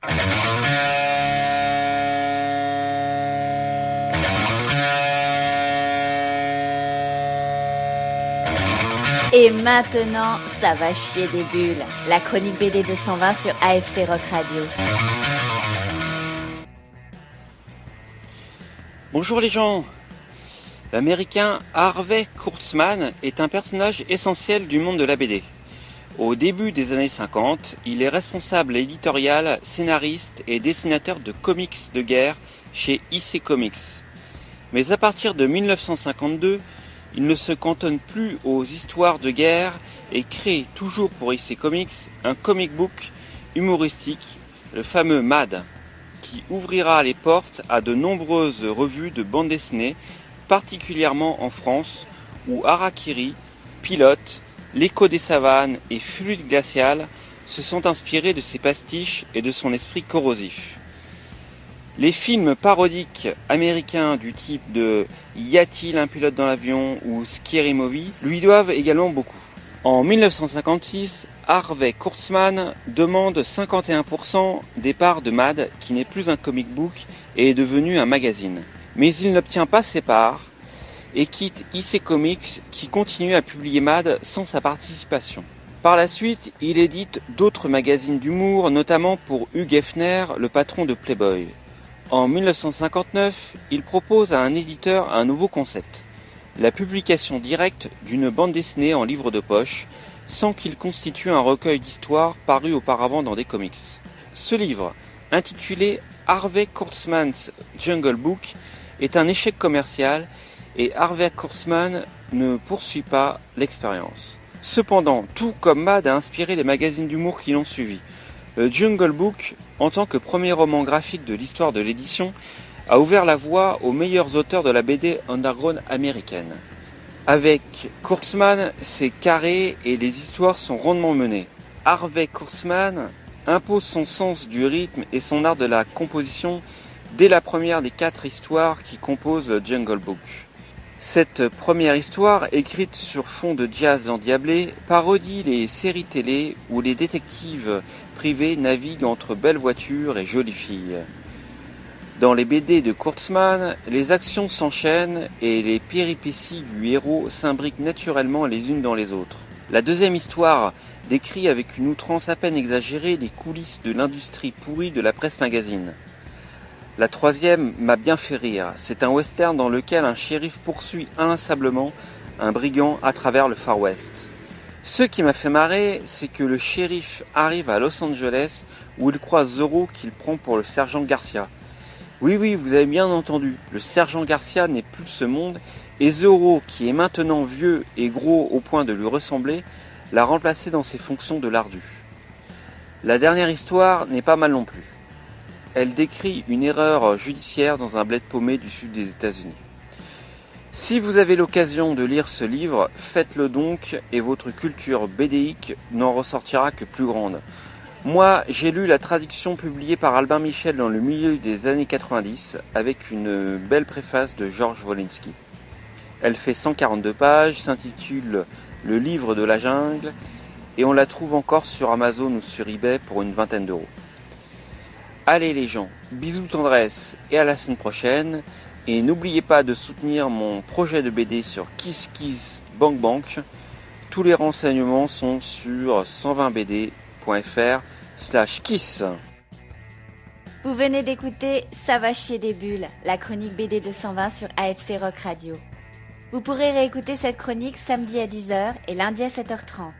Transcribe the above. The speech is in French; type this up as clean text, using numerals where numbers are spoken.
Et maintenant, ça va chier des bulles. La chronique BD 220 sur AFC Rock Radio. Bonjour les gens. L'américain Harvey Kurtzman est un personnage essentiel du monde de la BD. Au début des années 50, il est responsable éditorial, scénariste et dessinateur de comics de guerre chez EC Comics. Mais à partir de 1952, il ne se cantonne plus aux histoires de guerre et crée toujours pour EC Comics un comic book humoristique, le fameux MAD, qui ouvrira les portes à de nombreuses revues de bande dessinée, particulièrement en France, où Harakiri, Pilote, L'écho des savanes et Fluide glacial se sont inspirés de ses pastiches et de son esprit corrosif. Les films parodiques américains du type de Y a-t-il un pilote dans l'avion ou Scary Movie lui doivent également beaucoup. En 1956, Harvey Kurtzman demande 51% des parts de MAD, qui n'est plus un comic book et est devenu un magazine. Mais il n'obtient pas ses parts et quitte EC Comics qui continue à publier MAD sans sa participation. Par la suite, il édite d'autres magazines d'humour, notamment pour Hugh Hefner, le patron de Playboy. En 1959, il propose à un éditeur un nouveau concept, la publication directe d'une bande dessinée en livre de poche, sans qu'il constitue un recueil d'histoires paru auparavant dans des comics. Ce livre, intitulé Harvey Kurtzman's Jungle Book, est un échec commercial et Harvey Kurtzman ne poursuit pas l'expérience. Cependant, tout comme MAD a inspiré les magazines d'humour qui l'ont suivi, le Jungle Book, en tant que premier roman graphique de l'histoire de l'édition, a ouvert la voie aux meilleurs auteurs de la BD underground américaine. Avec Kurtzman, c'est carré et les histoires sont rondement menées. Harvey Kurtzman impose son sens du rythme et son art de la composition dès la première des 4 histoires qui composent le Jungle Book. Cette première histoire, écrite sur fond de jazz endiablé, parodie les séries télé où les détectives privés naviguent entre belles voitures et jolies filles. Dans les BD de Kurtzman, les actions s'enchaînent et les péripéties du héros s'imbriquent naturellement les unes dans les autres. La deuxième histoire décrit avec une outrance à peine exagérée les coulisses de l'industrie pourrie de la presse magazine. La troisième m'a bien fait rire. C'est un western dans lequel un shérif poursuit inlassablement un brigand à travers le Far West. Ce qui m'a fait marrer, c'est que le shérif arrive à Los Angeles où il croise Zorro qu'il prend pour le sergent Garcia. Oui, vous avez bien entendu, le sergent Garcia n'est plus de ce monde et Zorro, qui est maintenant vieux et gros au point de lui ressembler, l'a remplacé dans ses fonctions de lardu. La dernière histoire n'est pas mal non plus. Elle décrit une erreur judiciaire dans un bled paumé du sud des États-Unis. Si vous avez l'occasion de lire ce livre, faites-le donc et votre culture BDique n'en ressortira que plus grande. Moi, j'ai lu la traduction publiée par Albin Michel dans le milieu des années 90 avec une belle préface de Georges Wolinski. Elle fait 142 pages, s'intitule Le livre de la jungle et on la trouve encore sur Amazon ou sur eBay pour une vingtaine d'euros. Allez les gens, bisous tendresse et à la semaine prochaine. Et n'oubliez pas de soutenir mon projet de BD sur KissKissBankBank. Tous les renseignements sont sur 120bd.fr/kiss. Vous venez d'écouter Ça va chier des bulles, la chronique BD 220 sur AFC Rock Radio. Vous pourrez réécouter cette chronique samedi à 10h et lundi à 7h30.